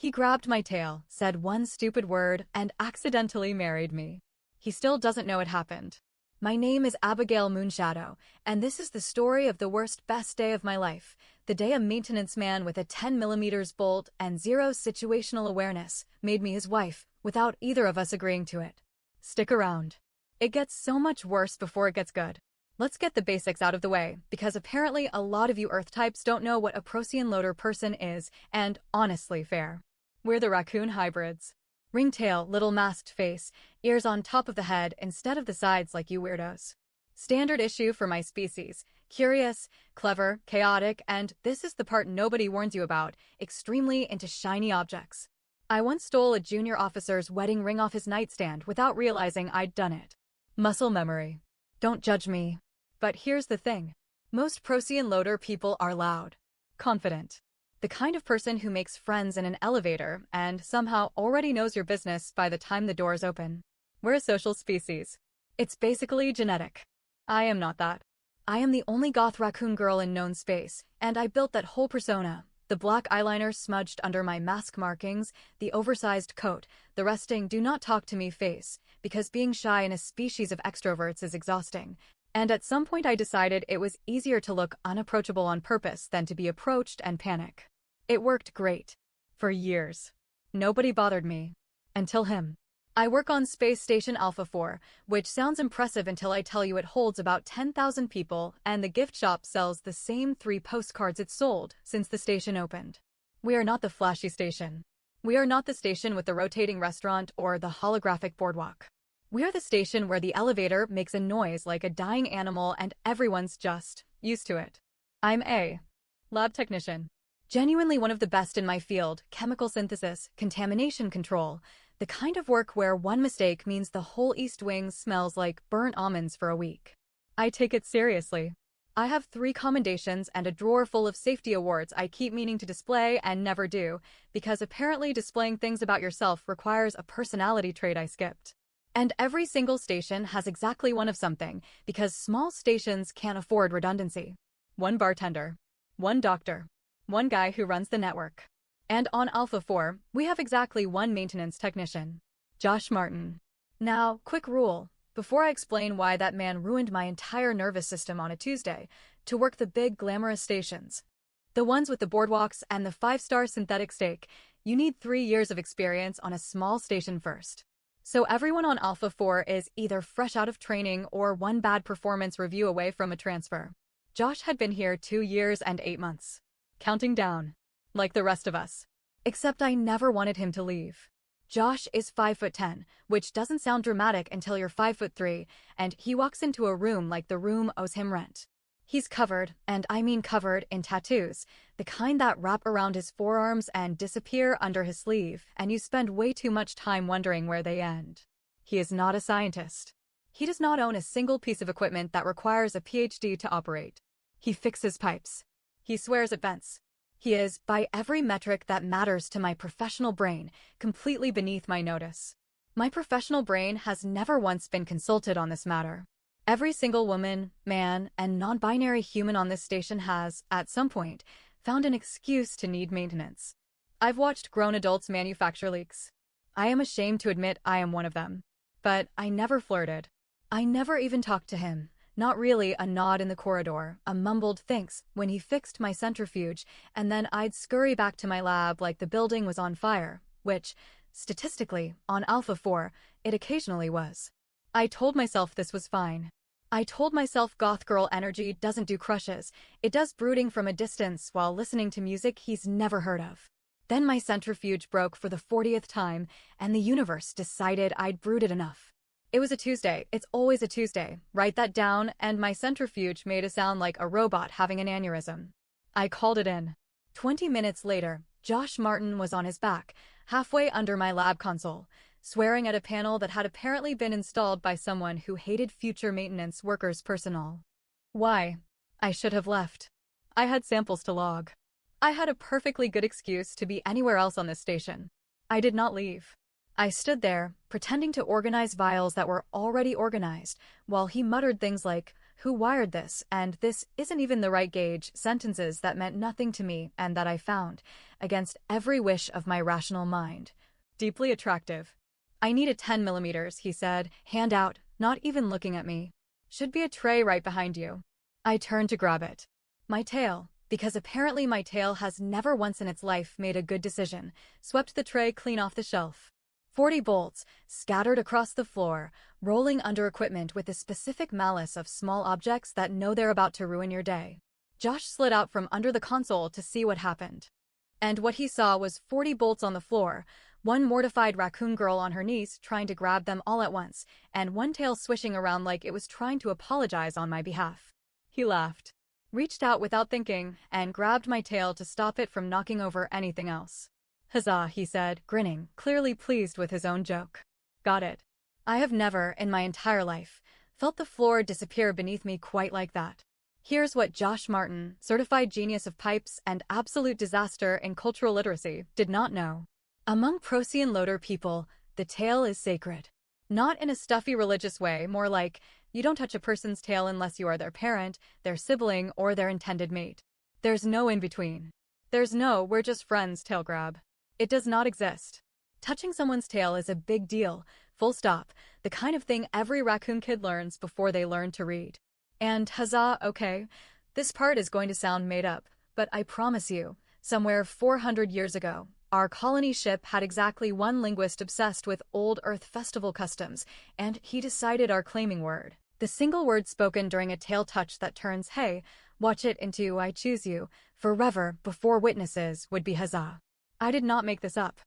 He grabbed my tail, said one stupid word, and accidentally married me. He still doesn't know it happened. My name is Abigail Moonshadow, and this is the story of the worst best day of my life. The day a maintenance man with a 10mm bolt and zero situational awareness made me his wife, without either of us agreeing to it. Stick around. It gets so much worse before it gets good. Let's get the basics out of the way, because apparently a lot of you Earth types don't know what a Procyon loader person is, and honestly fair. We're the raccoon hybrids. Ringtail, little masked face, ears on top of the head instead of the sides like you weirdos. Standard issue for my species. Curious, clever, chaotic, and this is the part nobody warns you about, extremely into shiny objects. I once stole a junior officer's wedding ring off his nightstand without realizing I'd done it. Muscle memory. Don't judge me. But here's the thing. Most Procyon loader people are loud. Confident. The kind of person who makes friends in an elevator and somehow already knows your business by the time the doors open. We're a social species. It's basically genetic. I am not that. I am the only goth raccoon girl in known space, and I built that whole persona. The black eyeliner smudged under my mask markings, the oversized coat, the resting do not talk to me face, because being shy in a species of extroverts is exhausting. And at some point I decided it was easier to look unapproachable on purpose than to be approached and panic. It worked great. For years. Nobody bothered me. Until him. I work on Space Station Alpha 4, which sounds impressive until I tell you it holds about 10,000 people and the gift shop sells the same 3 postcards it sold since the station opened. We are not the flashy station. We are not the station with the rotating restaurant or the holographic boardwalk. We are the station where the elevator makes a noise like a dying animal and everyone's just used to it. I'm a lab technician. Genuinely one of the best in my field, chemical synthesis, contamination control, the kind of work where one mistake means the whole East Wing smells like burnt almonds for a week. I take it seriously. I have 3 commendations and a drawer full of safety awards I keep meaning to display and never do, because apparently displaying things about yourself requires a personality trait I skipped. And every single station has exactly one of something, because small stations can't afford redundancy. 1 bartender. 1 doctor. 1 guy who runs the network. And on Alpha 4, we have exactly 1 maintenance technician. Josh Martin. Now, quick rule. Before I explain why that man ruined my entire nervous system on a Tuesday, to work the big glamorous stations. The ones with the boardwalks and the 5-star synthetic steak, you need 3 years of experience on a small station first. So everyone on Alpha 4 is either fresh out of training or 1 bad performance review away from a transfer. Josh had been here 2 years and 8 months. Counting down. Like the rest of us. Except I never wanted him to leave. Josh is 5'10", which doesn't sound dramatic until you're 5'3", and he walks into a room like the room owes him rent. He's covered, and I mean covered, in tattoos, the kind that wrap around his forearms and disappear under his sleeve, and you spend way too much time wondering where they end. He is not a scientist. He does not own a single piece of equipment that requires a PhD to operate. He fixes pipes. He swears at vents. He is, by every metric that matters to my professional brain, completely beneath my notice. My professional brain has never once been consulted on this matter. Every single woman, man, and non-binary human on this station has, at some point, found an excuse to need maintenance. I've watched grown adults manufacture leaks. I am ashamed to admit I am one of them. But I never flirted. I never even talked to him. Not really a nod in the corridor, a mumbled thanks when he fixed my centrifuge, and then I'd scurry back to my lab like the building was on fire, which, statistically, on Alpha 4, it occasionally was. I told myself this was fine. I told myself goth girl energy doesn't do crushes, it does brooding from a distance while listening to music he's never heard of. Then my centrifuge broke for the 40th time, and the universe decided I'd brooded enough. It was a Tuesday. It's always a Tuesday. Write that down, and my centrifuge made a sound like a robot having an aneurysm. I called it in. 20 minutes later, Josh Martin was on his back, halfway under my lab console, swearing at a panel that had apparently been installed by someone who hated future maintenance workers' personnel. Why? I should have left. I had samples to log. I had a perfectly good excuse to be anywhere else on this station. I did not leave. I stood there, pretending to organize vials that were already organized, while he muttered things like, Who wired this? And this isn't even the right gauge, sentences that meant nothing to me and that I found, against every wish of my rational mind, deeply attractive. I need a 10 millimeters, he said, hand out, not even looking at me. Should be a tray right behind you. I turned to grab it. My tail, because apparently my tail has never once in its life made a good decision, swept the tray clean off the shelf. 40 bolts, scattered across the floor, rolling under equipment with the specific malice of small objects that know they're about to ruin your day. Josh slid out from under the console to see what happened. And what he saw was 40 bolts on the floor, one mortified raccoon girl on her knees trying to grab them all at once, and one tail swishing around like it was trying to apologize on my behalf. He laughed, reached out without thinking, and grabbed my tail to stop it from knocking over anything else. Huzzah, he said, grinning, clearly pleased with his own joke. Got it. I have never, in my entire life, felt the floor disappear beneath me quite like that. Here's what Josh Martin, certified genius of pipes and absolute disaster in cultural literacy, did not know. Among Procyon loader people, the tail is sacred. Not in a stuffy religious way, more like, you don't touch a person's tail unless you are their parent, their sibling, or their intended mate. There's no in-between. There's no, we're just friends, tail grab. It does not exist. Touching someone's tail is a big deal, full stop, the kind of thing every raccoon kid learns before they learn to read. And huzzah, okay, this part is going to sound made up, but I promise you, somewhere 400 years ago, our colony ship had exactly one linguist obsessed with old Earth festival customs, and he decided our claiming word, the single word spoken during a tail touch that turns hey, watch it into I choose you, forever before witnesses, would be huzzah. I did not make this up.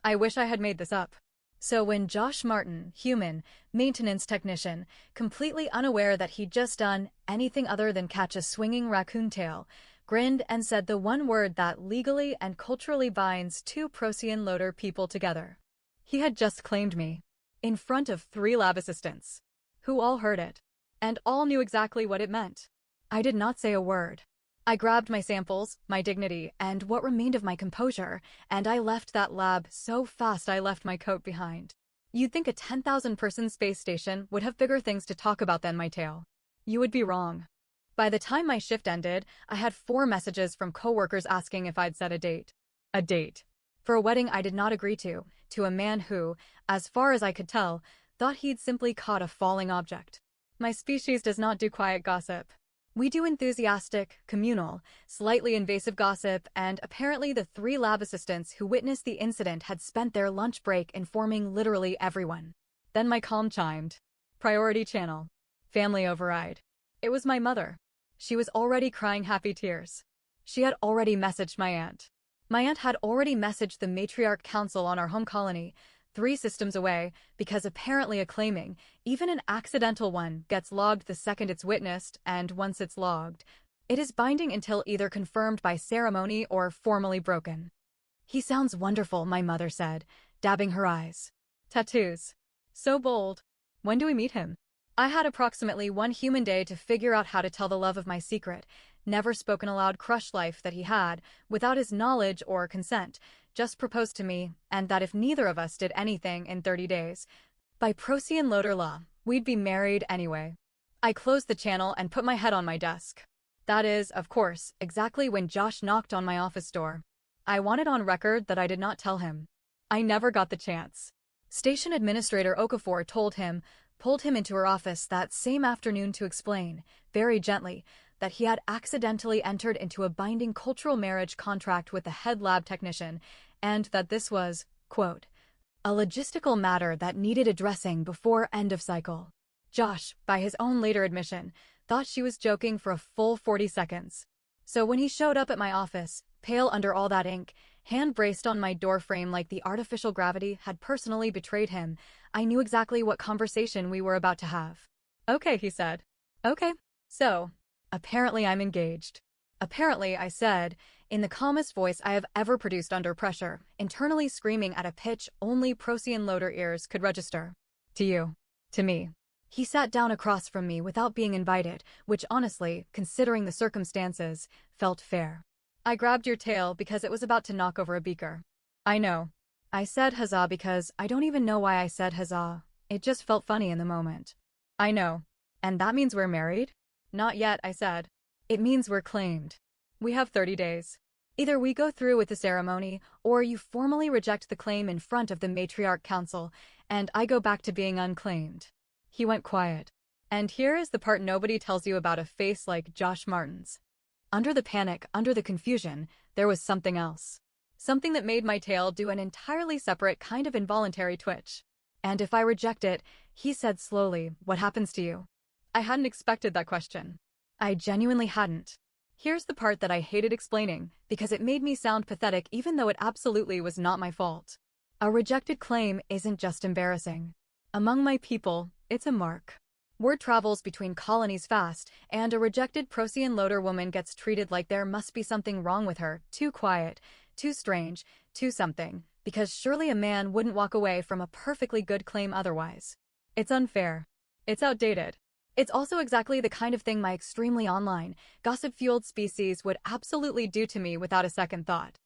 I wish I had made this up. So when Josh Martin, human, maintenance technician, completely unaware that he'd just done anything other than catch a swinging raccoon tail, grinned and said the one word that legally and culturally binds two Procyon loader people together. He had just claimed me, in front of 3 lab assistants, who all heard it, and all knew exactly what it meant. I did not say a word. I grabbed my samples, my dignity, and what remained of my composure, and I left that lab so fast I left my coat behind. You'd think a 10,000-person space station would have bigger things to talk about than my tail. You would be wrong. By the time my shift ended, I had 4 messages from coworkers asking if I'd set a date. A date. For a wedding I did not agree to a man who, as far as I could tell, thought he'd simply caught a falling object. My species does not do quiet gossip. We do enthusiastic, communal, slightly invasive gossip, and apparently the 3 lab assistants who witnessed the incident had spent their lunch break informing literally everyone. Then my calm chimed. Priority channel. Family override. It was my mother. She was already crying happy tears. She had already messaged my aunt. My aunt had already messaged the matriarch council on our home colony, 3 systems away, because apparently a claiming, even an accidental one, gets logged the second it's witnessed, and once it's logged, it is binding until either confirmed by ceremony or formally broken. He sounds wonderful, my mother said, dabbing her eyes. Tattoos. So bold. When do we meet him? I had approximately 1 human day to figure out how to tell the love of my secret, never spoken aloud crush life that he had, without his knowledge or consent, just proposed to me, and that if neither of us did anything in 30 days, by Procyon loader law, we'd be married anyway. I closed the channel and put my head on my desk. That is, of course, exactly when Josh knocked on my office door. I wanted on record that I did not tell him. I never got the chance. Station Administrator Okafor pulled him into her office that same afternoon to explain, very gently, that he had accidentally entered into a binding cultural marriage contract with the head lab technician, and that this was, quote, a logistical matter that needed addressing before end of cycle. Josh, by his own later admission, thought she was joking for a full 40 seconds. So when he showed up at my office, pale under all that ink, hand braced on my doorframe like the artificial gravity had personally betrayed him, I knew exactly what conversation we were about to have. Okay, he said. Okay. So, apparently I'm engaged. Apparently, I said, in the calmest voice I have ever produced under pressure, internally screaming at a pitch only Procyon loader ears could register. To you. To me. He sat down across from me without being invited, which honestly, considering the circumstances, felt fair. I grabbed your tail because it was about to knock over a beaker. I know. I said huzzah because I don't even know why I said huzzah. It just felt funny in the moment. I know. And that means we're married? Not yet, I said. It means we're claimed. We have 30 days. Either we go through with the ceremony, or you formally reject the claim in front of the matriarch council, and I go back to being unclaimed. He went quiet. And here is the part nobody tells you about a face like Josh Martin's. Under the panic, under the confusion, there was something else. Something that made my tail do an entirely separate kind of involuntary twitch. And if I reject it, he said slowly, what happens to you? I hadn't expected that question. I genuinely hadn't. Here's the part that I hated explaining, because it made me sound pathetic even though it absolutely was not my fault. A rejected claim isn't just embarrassing. Among my people, it's a mark. Word travels between colonies fast, and a rejected Procyon loader woman gets treated like there must be something wrong with her, too quiet, too strange, too something, because surely a man wouldn't walk away from a perfectly good claim otherwise. It's unfair. It's outdated. It's also exactly the kind of thing my extremely online, gossip-fueled species would absolutely do to me without a second thought.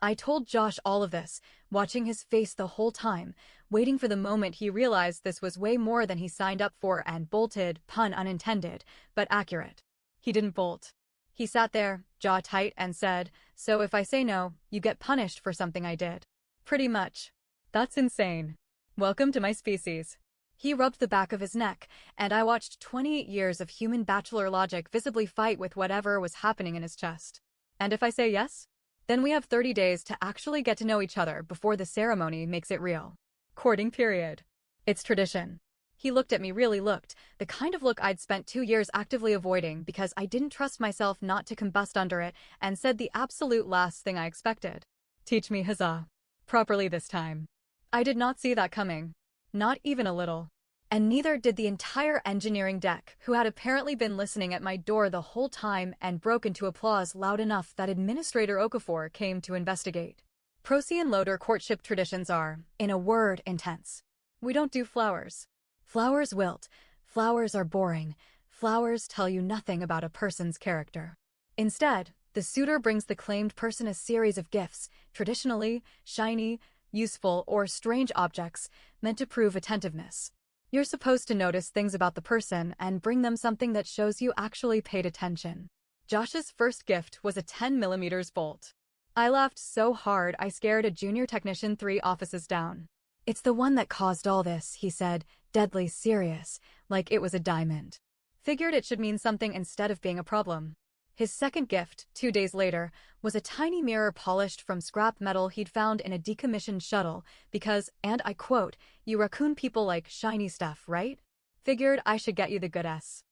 I told Josh all of this, watching his face the whole time, waiting for the moment he realized this was way more than he signed up for and bolted, pun unintended, but accurate. He didn't bolt. He sat there, jaw tight, and said, so if I say no, you get punished for something I did. Pretty much. That's insane. Welcome to my species. He rubbed the back of his neck, and I watched 28 years of human bachelor logic visibly fight with whatever was happening in his chest. And if I say yes? Then we have 30 days to actually get to know each other before the ceremony makes it real. Courting period. It's tradition. He looked at me, really looked, the kind of look I'd spent 2 years actively avoiding because I didn't trust myself not to combust under it, and said the absolute last thing I expected. Teach me huzzah. Properly this time. I did not see that coming. Not even a little. And neither did the entire engineering deck, who had apparently been listening at my door the whole time and broke into applause loud enough that Administrator Okafor came to investigate. Procyon loader courtship traditions are, in a word, intense. We don't do flowers. Flowers wilt. Flowers are boring. Flowers tell you nothing about a person's character. Instead, the suitor brings the claimed person a series of gifts, traditionally shiny, useful, or strange objects meant to prove attentiveness. You're supposed to notice things about the person and bring them something that shows you actually paid attention. Josh's first gift was a 10mm bolt. I laughed so hard I scared a junior technician 3 offices down. It's the one that caused all this, he said, deadly serious, like it was a diamond. Figured it should mean something instead of being a problem. His second gift, 2 days later, was a tiny mirror polished from scrap metal he'd found in a decommissioned shuttle because, and I quote, you raccoon people like shiny stuff, right? Figured I should get you the good S.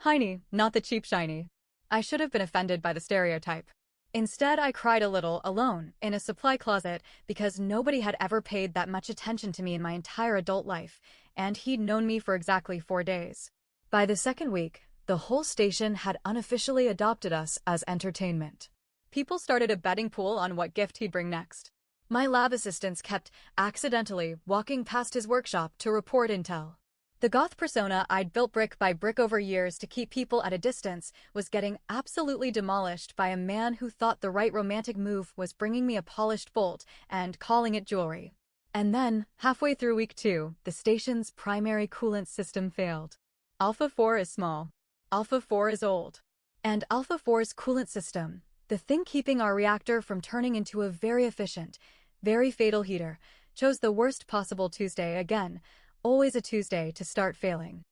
Hiney, not the cheap shiny. I should have been offended by the stereotype. Instead, I cried a little, alone, in a supply closet because nobody had ever paid that much attention to me in my entire adult life, and he'd known me for exactly 4 days. By the second week, the whole station had unofficially adopted us as entertainment. People started a betting pool on what gift he'd bring next. My lab assistants kept accidentally walking past his workshop to report intel. The goth persona I'd built brick by brick over years to keep people at a distance was getting absolutely demolished by a man who thought the right romantic move was bringing me a polished bolt and calling it jewelry. And then, halfway through week 2, the station's primary coolant system failed. Alpha 4 is small. Alpha 4 is old. And Alpha 4's coolant system, the thing keeping our reactor from turning into a very efficient, very fatal heater, chose the worst possible Tuesday again, always a Tuesday, to start failing.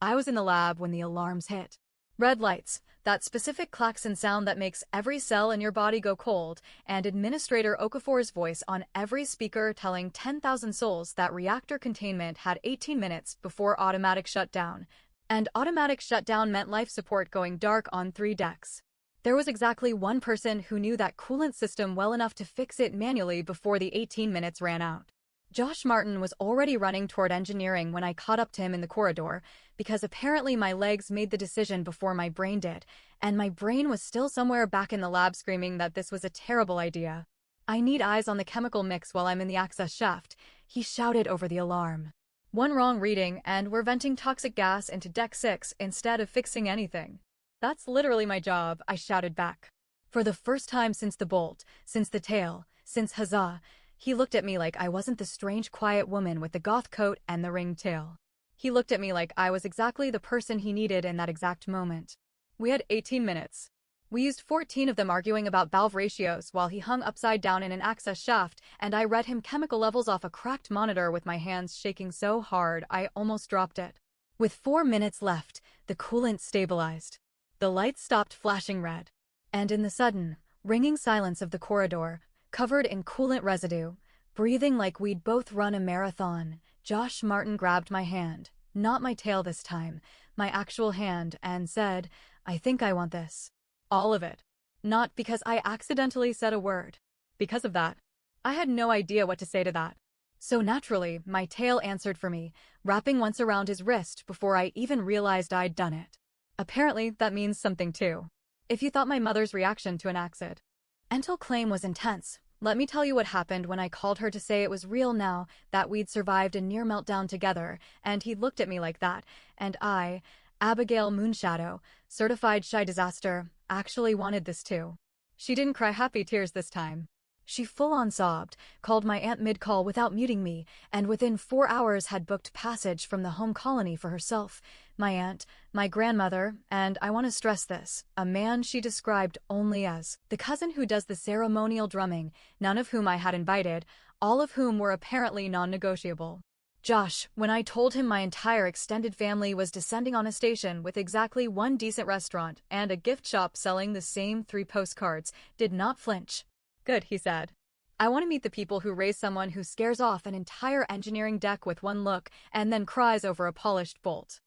I was in the lab when the alarms hit. Red lights, that specific klaxon sound that makes every cell in your body go cold, and Administrator Okafor's voice on every speaker telling 10,000 souls that reactor containment had 18 minutes before automatic shutdown. And automatic shutdown meant life support going dark on 3 decks. There was exactly one person who knew that coolant system well enough to fix it manually before the 18 minutes ran out. Josh Martin was already running toward engineering when I caught up to him in the corridor, because apparently my legs made the decision before my brain did, and my brain was still somewhere back in the lab screaming that this was a terrible idea. I need eyes on the chemical mix while I'm in the access shaft, he shouted over the alarm. One wrong reading and we're venting toxic gas into Deck 6 instead of fixing anything. That's literally my job, I shouted back. For the first time since the bolt, since the tail, since huzzah, he looked at me like I wasn't the strange quiet woman with the goth coat and the ringed tail. He looked at me like I was exactly the person he needed in that exact moment. We had 18 minutes. We used 14 of them arguing about valve ratios while he hung upside down in an access shaft, and I read him chemical levels off a cracked monitor with my hands shaking so hard I almost dropped it. With 4 minutes left, the coolant stabilized. The lights stopped flashing red. And in the sudden, ringing silence of the corridor, covered in coolant residue, breathing like we'd both run a marathon, Josh Martin grabbed my hand, not my tail this time, my actual hand, and said, "I think I want this. All of it." Not because I accidentally said a word. Because of that. I had no idea what to say to that. So naturally, my tail answered for me, wrapping once around his wrist before I even realized I'd done it. Apparently, that means something too. If you thought my mother's reaction to an accidental claim was intense, let me tell you what happened when I called her to say it was real now that we'd survived a near meltdown together, and he looked at me like that, and I, Abigail Moonshadow, certified shy disaster, actually wanted this too. She didn't cry happy tears this time. She full-on sobbed, called my aunt mid-call without muting me, and within 4 hours had booked passage from the home colony for herself, my aunt, my grandmother, and I want to stress this, a man she described only as the cousin who does the ceremonial drumming, none of whom I had invited, all of whom were apparently non-negotiable. Josh, when I told him my entire extended family was descending on a station with exactly one decent restaurant and a gift shop selling the same 3 postcards, did not flinch. "Good," he said. "I want to meet the people who raise someone who scares off an entire engineering deck with one look and then cries over a polished bolt."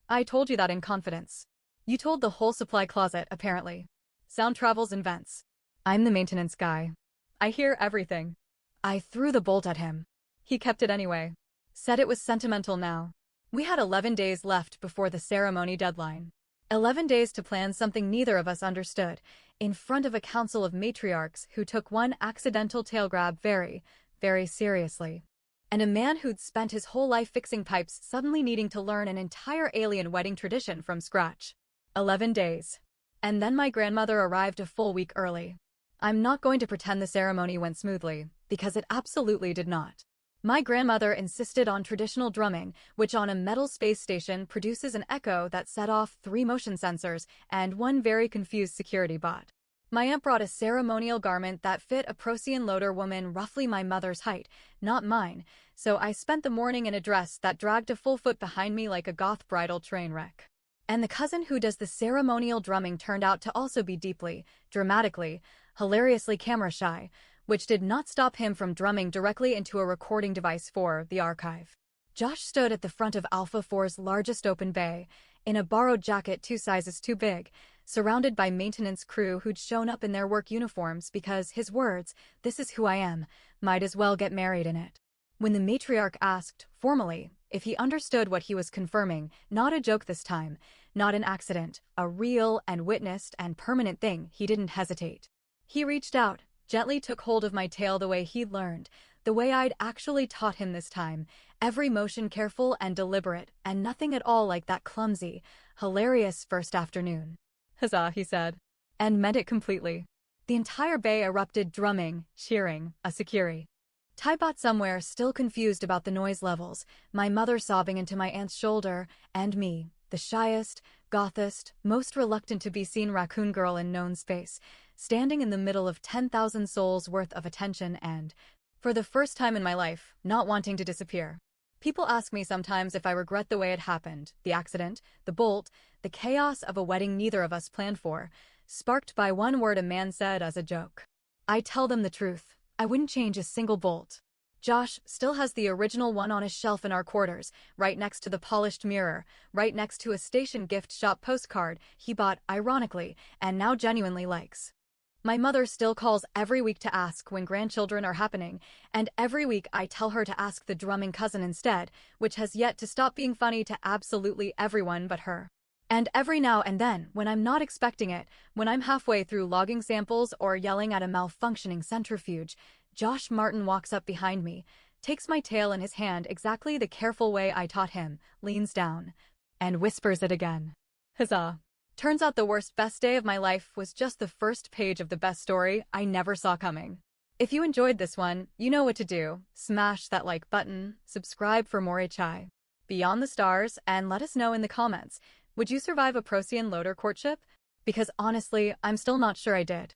I told you that in confidence. You told the whole supply closet, apparently. Sound travels and vents. I'm the maintenance guy. I hear everything. I threw the bolt at him. He kept it anyway. Said it was sentimental now. We had 11 days left before the ceremony deadline. 11 days to plan something neither of us understood, in front of a council of matriarchs who took one accidental tail grab very, very seriously. And a man who'd spent his whole life fixing pipes suddenly needing to learn an entire alien wedding tradition from scratch. 11 days. And then my grandmother arrived a full week early. I'm not going to pretend the ceremony went smoothly, because it absolutely did not. My grandmother insisted on traditional drumming, which on a metal space station produces an echo that set off 3 motion sensors and one very confused security bot. My aunt brought a ceremonial garment that fit a Procyon loader woman roughly my mother's height, not mine, so I spent the morning in a dress that dragged a full foot behind me like a goth bridal train wreck. And the cousin who does the ceremonial drumming turned out to also be deeply, dramatically, hilariously camera shy, which did not stop him from drumming directly into a recording device for the archive. Josh stood at the front of Alpha 4's largest open bay, in a borrowed jacket 2 sizes too big, surrounded by maintenance crew who'd shown up in their work uniforms because his words, "This is who I am," might as well get married in it. When the matriarch asked, formally, if he understood what he was confirming, not a joke this time, not an accident, a real and witnessed and permanent thing, he didn't hesitate. He reached out, gently took hold of my tail the way he'd learned, the way I'd actually taught him this time, every motion careful and deliberate, and nothing at all like that clumsy, hilarious first afternoon. "Huzzah," he said, and meant it completely. The entire bay erupted drumming, cheering, a security. Tybot somewhere still confused about the noise levels, my mother sobbing into my aunt's shoulder, and me, the shyest, gothest, most reluctant to be seen raccoon girl in known space, standing in the middle of 10,000 souls worth of attention and, for the first time in my life, not wanting to disappear. People ask me sometimes if I regret the way it happened, the accident, the bolt, the chaos of a wedding neither of us planned for, sparked by one word a man said as a joke. I tell them the truth. I wouldn't change a single bolt. Josh still has the original one on a shelf in our quarters, right next to the polished mirror, right next to a station gift shop postcard he bought, ironically, and now genuinely likes. My mother still calls every week to ask when grandchildren are happening, and every week I tell her to ask the drumming cousin instead, which has yet to stop being funny to absolutely everyone but her. And every now and then, when I'm not expecting it, when I'm halfway through logging samples or yelling at a malfunctioning centrifuge, Josh Martin walks up behind me, takes my tail in his hand exactly the careful way I taught him, leans down, and whispers it again. Huzzah. Turns out the worst best day of my life was just the first page of the best story I never saw coming. If you enjoyed this one, you know what to do. Smash that like button, subscribe for more HI Beyond the Stars, and let us know in the comments, would you survive a Procyon loader courtship? Because honestly, I'm still not sure I did.